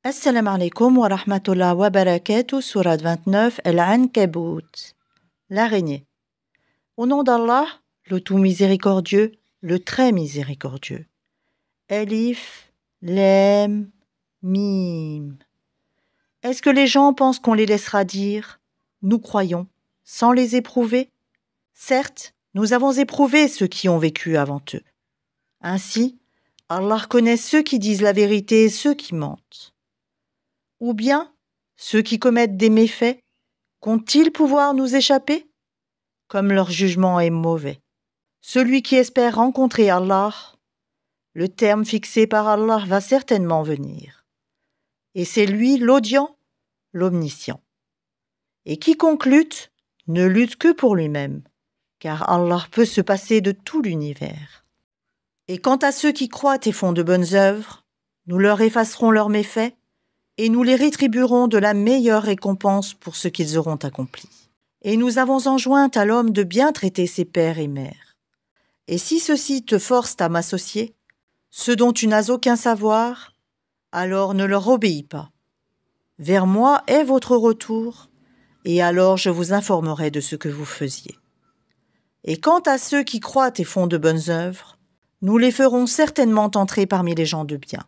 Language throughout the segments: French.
Assalamu alaikum wa rahmatullah wa barakatuh, sourate 29, Al-Ankabut. L'araignée. Au nom d'Allah, le tout miséricordieux, le très miséricordieux. Alif, Lam, Mim. Est-ce que les gens pensent qu'on les laissera dire « Nous croyons » sans les éprouver? Certes, nous avons éprouvé ceux qui ont vécu avant eux. Ainsi, Allah connaît ceux qui disent la vérité et ceux qui mentent. Ou bien, ceux qui commettent des méfaits, comptent-ils pouvoir nous échapper? Comme leur jugement est mauvais. Celui qui espère rencontrer Allah, le terme fixé par Allah va certainement venir. Et c'est lui l'audient, l'omniscient. Et quiconque lutte, ne lutte que pour lui-même, car Allah peut se passer de tout l'univers. Et quant à ceux qui croient et font de bonnes œuvres, nous leur effacerons leurs méfaits, et nous les rétribuerons de la meilleure récompense pour ce qu'ils auront accompli. Et nous avons enjoint à l'homme de bien traiter ses pères et mères. Et si ceux-ci te forcent à m'associer, ce dont tu n'as aucun savoir, alors ne leur obéis pas. Vers moi est votre retour, et alors je vous informerai de ce que vous faisiez. Et quant à ceux qui croient et font de bonnes œuvres, nous les ferons certainement entrer parmi les gens de bien.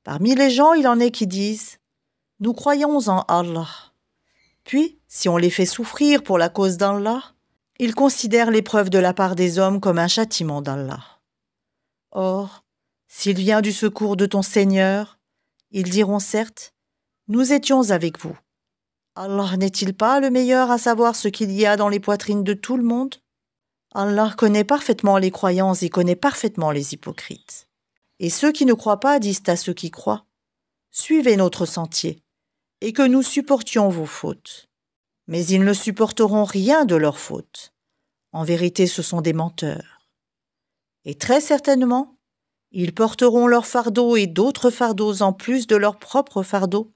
Parmi les gens, il en est qui disent « Nous croyons en Allah ». Puis, si on les fait souffrir pour la cause d'Allah, ils considèrent l'épreuve de la part des hommes comme un châtiment d'Allah. Or, s'il vient du secours de ton Seigneur, ils diront certes « Nous étions avec vous ». Allah n'est-il pas le meilleur à savoir ce qu'il y a dans les poitrines de tout le monde? Allah connaît parfaitement les croyants et connaît parfaitement les hypocrites. Et ceux qui ne croient pas disent à ceux qui croient « Suivez notre sentier, et que nous supportions vos fautes. » Mais ils ne supporteront rien de leurs fautes. En vérité, ce sont des menteurs. Et très certainement, ils porteront leur fardeau et d'autres fardeaux en plus de leur propre fardeau,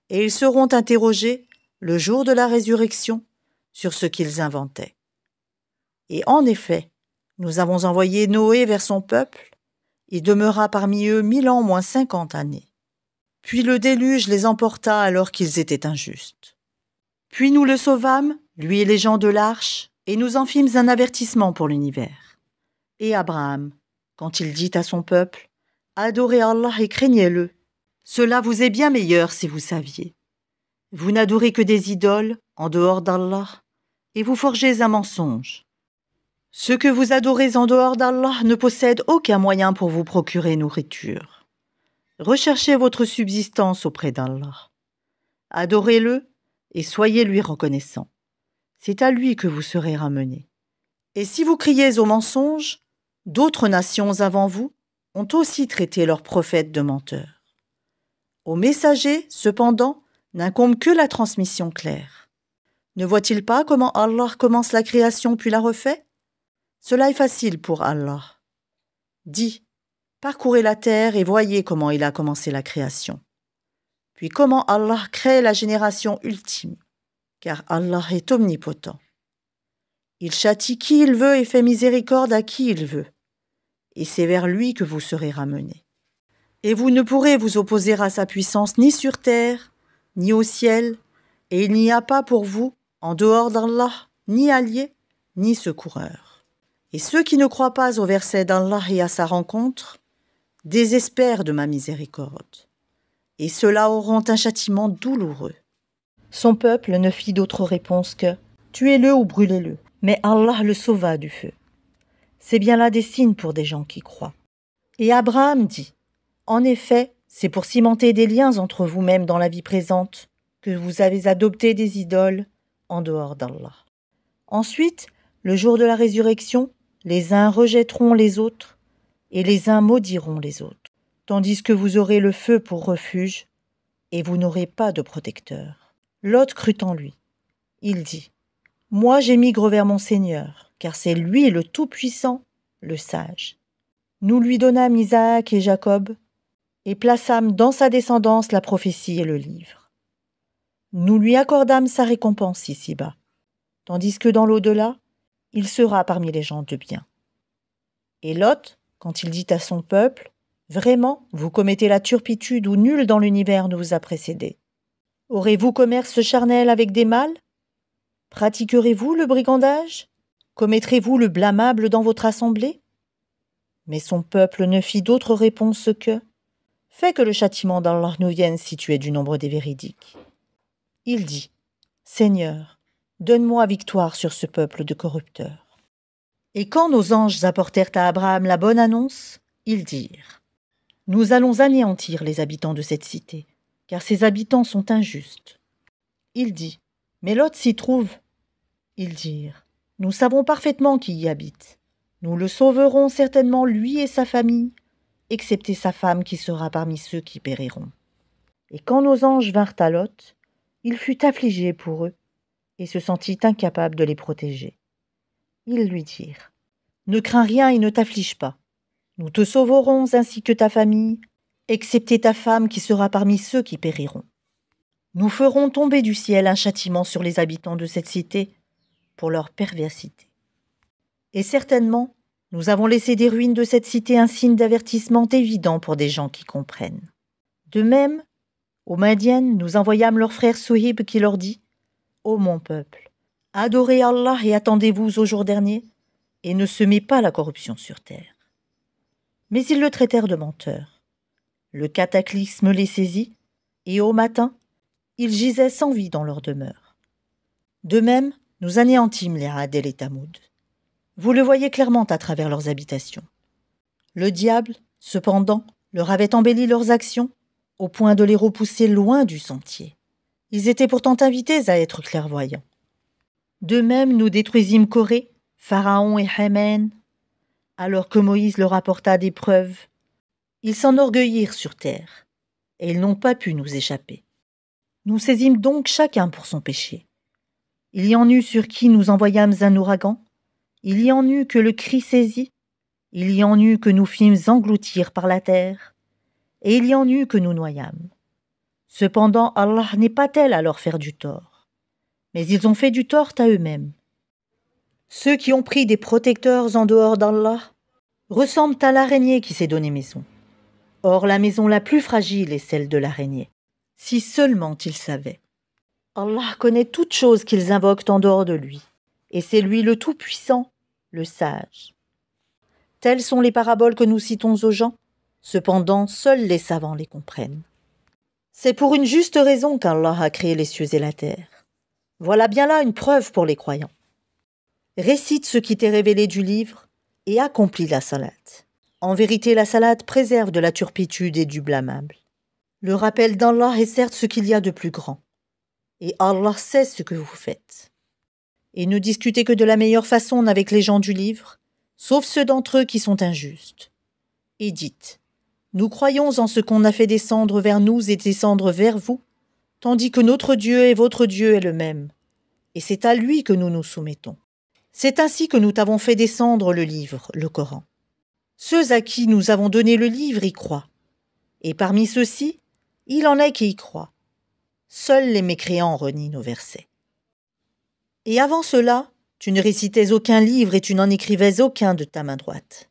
et ils seront interrogés le jour de la résurrection sur ce qu'ils inventaient. Et en effet, nous avons envoyé Noé vers son peuple. Il demeura parmi eux 1000 ans moins 50 années. Puis le déluge les emporta alors qu'ils étaient injustes. Puis nous le sauvâmes, lui et les gens de l'arche, et nous en fîmes un avertissement pour l'univers. Et Abraham, quand il dit à son peuple « Adorez Allah et craignez-le, cela vous est bien meilleur si vous saviez. Vous n'adorez que des idoles en dehors d'Allah, et vous forgez un mensonge. Ce que vous adorez en dehors d'Allah ne possède aucun moyen pour vous procurer nourriture. Recherchez votre subsistance auprès d'Allah. Adorez-le et soyez lui reconnaissant. C'est à lui que vous serez ramenés. Et si vous criez au mensonge, d'autres nations avant vous ont aussi traité leurs prophètes de menteurs. Aux messagers, cependant, n'incombe que la transmission claire. Ne voit-il pas comment Allah commence la création puis la refait? Cela est facile pour Allah. Dis, parcourez la terre et voyez comment il a commencé la création. Puis comment Allah crée la génération ultime, car Allah est omnipotent. Il châtie qui il veut et fait miséricorde à qui il veut, et c'est vers lui que vous serez ramenés. Et vous ne pourrez vous opposer à sa puissance ni sur terre, ni au ciel, et il n'y a pas pour vous, en dehors d'Allah, ni allié, ni secoureur. Et ceux qui ne croient pas au verset d'Allah et à sa rencontre désespèrent de ma miséricorde, et ceux-là auront un châtiment douloureux. Son peuple ne fit d'autre réponse que « Tuez-le ou brûlez-le », mais Allah le sauva du feu. C'est bien là des signes pour des gens qui croient. Et Abraham dit « En effet, c'est pour cimenter des liens entre vous-mêmes dans la vie présente que vous avez adopté des idoles en dehors d'Allah. Ensuite, le jour de la résurrection, les uns rejetteront les autres et les uns maudiront les autres, tandis que vous aurez le feu pour refuge et vous n'aurez pas de protecteur. » Lot crut en lui. Il dit « Moi j'émigre vers mon Seigneur, car c'est lui le Tout-Puissant, le Sage. » Nous lui donnâmes Isaac et Jacob, et plaçâmes dans sa descendance la prophétie et le livre. Nous lui accordâmes sa récompense ici-bas, tandis que dans l'au-delà, il sera parmi les gens de bien. Et Lot, quand il dit à son peuple, Vraiment, vous commettez la turpitude où nul dans l'univers ne vous a précédé. Aurez-vous commerce charnel avec des mâles? Pratiquerez-vous le brigandage? Commettrez-vous le blâmable dans votre assemblée? Mais son peuple ne fit d'autre réponse que « Fais que le châtiment d'Allah nous vienne si tu es du nombre des véridiques. » Il dit « Seigneur, donne-moi victoire sur ce peuple de corrupteurs. » Et quand nos anges apportèrent à Abraham la bonne annonce, ils dirent « Nous allons anéantir les habitants de cette cité, car ses habitants sont injustes. » Il dit « Mais Lot s'y trouve. » Ils dirent « Nous savons parfaitement qui y habite. Nous le sauverons certainement lui et sa famille, excepté sa femme qui sera parmi ceux qui périront. » Et quand nos anges vinrent à Lot, il fut affligé pour eux et se sentit incapable de les protéger. Ils lui dirent « Ne crains rien et ne t'afflige pas. Nous te sauverons ainsi que ta famille, excepté ta femme qui sera parmi ceux qui périront. Nous ferons tomber du ciel un châtiment sur les habitants de cette cité pour leur perversité. Et certainement, nous avons laissé des ruines de cette cité un signe d'avertissement évident pour des gens qui comprennent. De même, aux Madiennes, nous envoyâmes leur frère Souhib qui leur dit « Ô mon peuple, adorez Allah et attendez-vous au jour dernier, et ne semez pas la corruption sur terre. » Mais ils le traitèrent de menteur. Le cataclysme les saisit, et au matin, ils gisaient sans vie dans leur demeure. De même, nous anéantîmes les Ad et les Tamoud. Vous le voyez clairement à travers leurs habitations. Le diable, cependant, leur avait embelli leurs actions, au point de les repousser loin du sentier. Ils étaient pourtant invités à être clairvoyants. De même, nous détruisîmes Corée, Pharaon et Hémen, alors que Moïse leur apporta des preuves. Ils s'enorgueillirent sur terre, et ils n'ont pas pu nous échapper. Nous saisîmes donc chacun pour son péché. Il y en eut sur qui nous envoyâmes un ouragan, il y en eut que le cri saisit, il y en eut que nous fîmes engloutir par la terre, et il y en eut que nous noyâmes. Cependant, Allah n'est pas tel à leur faire du tort, mais ils ont fait du tort à eux-mêmes. Ceux qui ont pris des protecteurs en dehors d'Allah ressemblent à l'araignée qui s'est donné maison. Or, la maison la plus fragile est celle de l'araignée. Si seulement ils savaient. Allah connaît toutes choses qu'ils invoquent en dehors de lui, et c'est lui le Tout-Puissant, le Sage. Telles sont les paraboles que nous citons aux gens, cependant seuls les savants les comprennent. C'est pour une juste raison qu'Allah a créé les cieux et la terre. Voilà bien là une preuve pour les croyants. Récite ce qui t'est révélé du livre et accomplis la salate. En vérité, la salate préserve de la turpitude et du blâmable. Le rappel d'Allah est certes ce qu'il y a de plus grand. Et Allah sait ce que vous faites. Et ne discutez que de la meilleure façon avec les gens du livre, sauf ceux d'entre eux qui sont injustes. Et dites, nous croyons en ce qu'on a fait descendre vers nous et descendre vers vous, tandis que notre Dieu et votre Dieu est le même, et c'est à lui que nous nous soumettons. C'est ainsi que nous t'avons fait descendre le livre, le Coran. Ceux à qui nous avons donné le livre y croient, et parmi ceux-ci, il en est qui y croient. Seuls les mécréants renient nos versets. Et avant cela, tu ne récitais aucun livre et tu n'en écrivais aucun de ta main droite.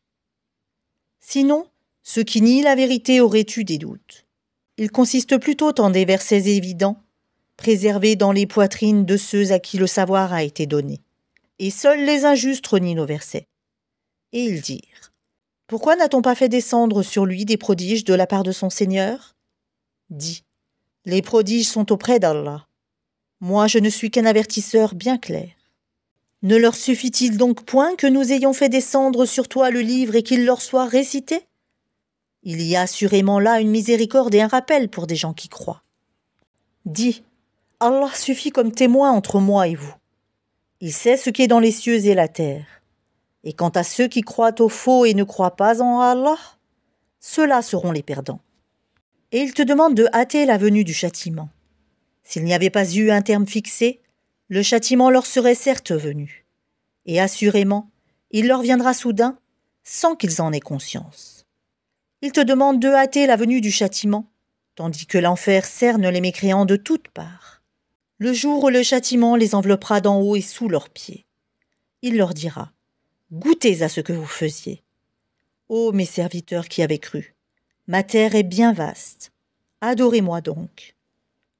Sinon, ceux qui nient la vérité auraient eu des doutes. Il consiste plutôt en des versets évidents, préservés dans les poitrines de ceux à qui le savoir a été donné. Et seuls les injustes renient nos versets. Et ils dirent, « Pourquoi n'a-t-on pas fait descendre sur lui des prodiges de la part de son Seigneur ?» Dis, « Les prodiges sont auprès d'Allah. Moi, je ne suis qu'un avertisseur bien clair. Ne leur suffit-il donc point que nous ayons fait descendre sur toi le livre et qu'il leur soit récité? Il y a assurément là une miséricorde et un rappel pour des gens qui croient. Dis, Allah suffit comme témoin entre moi et vous. Il sait ce qui est dans les cieux et la terre. Et quant à ceux qui croient au faux et ne croient pas en Allah, ceux-là seront les perdants. Et il te demande de hâter la venue du châtiment. S'il n'y avait pas eu un terme fixé, le châtiment leur serait certes venu. Et assurément, il leur viendra soudain, sans qu'ils en aient conscience. Il te demande de hâter la venue du châtiment, tandis que l'enfer cerne les mécréants de toutes parts. Le jour où le châtiment les enveloppera d'en haut et sous leurs pieds. Il leur dira, « Goûtez à ce que vous faisiez. Ô mes serviteurs qui avez cru, Ma terre est bien vaste. Adorez-moi donc.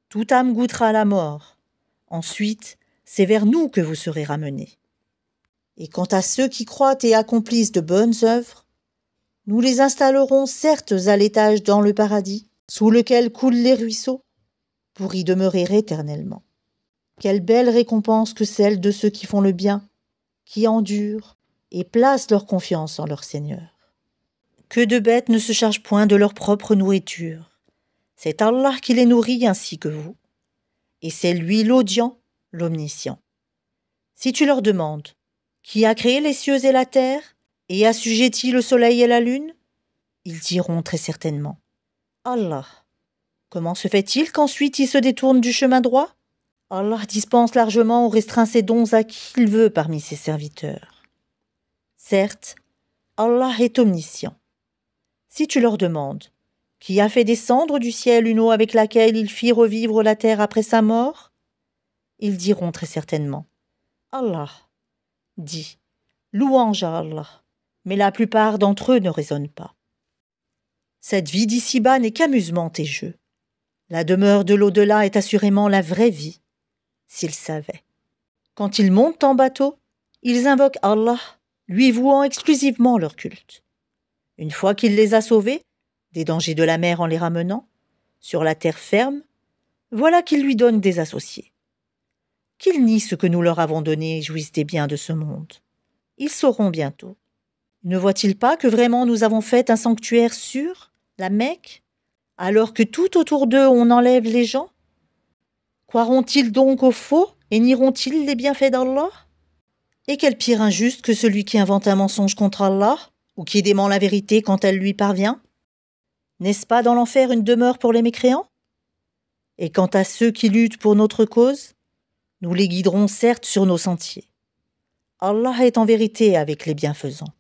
Toute âme goûtera la mort. Ensuite, c'est vers nous que vous serez ramenés. Et quant à ceux qui croient et accomplissent de bonnes œuvres, nous les installerons certes à l'étage dans le paradis, sous lequel coulent les ruisseaux, pour y demeurer éternellement. Quelle belle récompense que celle de ceux qui font le bien, qui endurent et placent leur confiance en leur Seigneur. Que de bêtes ne se chargent point de leur propre nourriture. C'est Allah qui les nourrit ainsi que vous. Et c'est lui l'audient, l'omniscient. Si tu leur demandes, qui a créé les cieux et la terre, et assujettit le soleil et la lune, ils diront très certainement, Allah. Comment se fait-il qu'ensuite ils se détournent du chemin droit? Allah dispense largement ou restreint ses dons à qui il veut parmi ses serviteurs. Certes, Allah est omniscient. Si tu leur demandes, qui a fait descendre du ciel une eau avec laquelle il fit revivre la terre après sa mort, ils diront très certainement, Allah. Dis, louange à Allah, mais la plupart d'entre eux ne raisonnent pas. Cette vie d'ici-bas n'est qu'amusement et jeu. La demeure de l'au-delà est assurément la vraie vie, s'ils savaient. Quand ils montent en bateau, ils invoquent Allah, lui vouant exclusivement leur culte. Une fois qu'il les a sauvés, des dangers de la mer en les ramenant, sur la terre ferme, voilà qu'ils lui donnent des associés. Qu'ils nient ce que nous leur avons donné et jouissent des biens de ce monde. Ils sauront bientôt. Ne voient-ils pas que vraiment nous avons fait un sanctuaire sûr, la Mecque, alors que tout autour d'eux on enlève les gens? Croiront-ils donc au faux et nieront-ils les bienfaits d'Allah? Et quel pire injuste que celui qui invente un mensonge contre Allah, ou qui dément la vérité quand elle lui parvient? N'est-ce pas dans l'enfer une demeure pour les mécréants? Et quant à ceux qui luttent pour notre cause, nous les guiderons certes sur nos sentiers. Allah est en vérité avec les bienfaisants.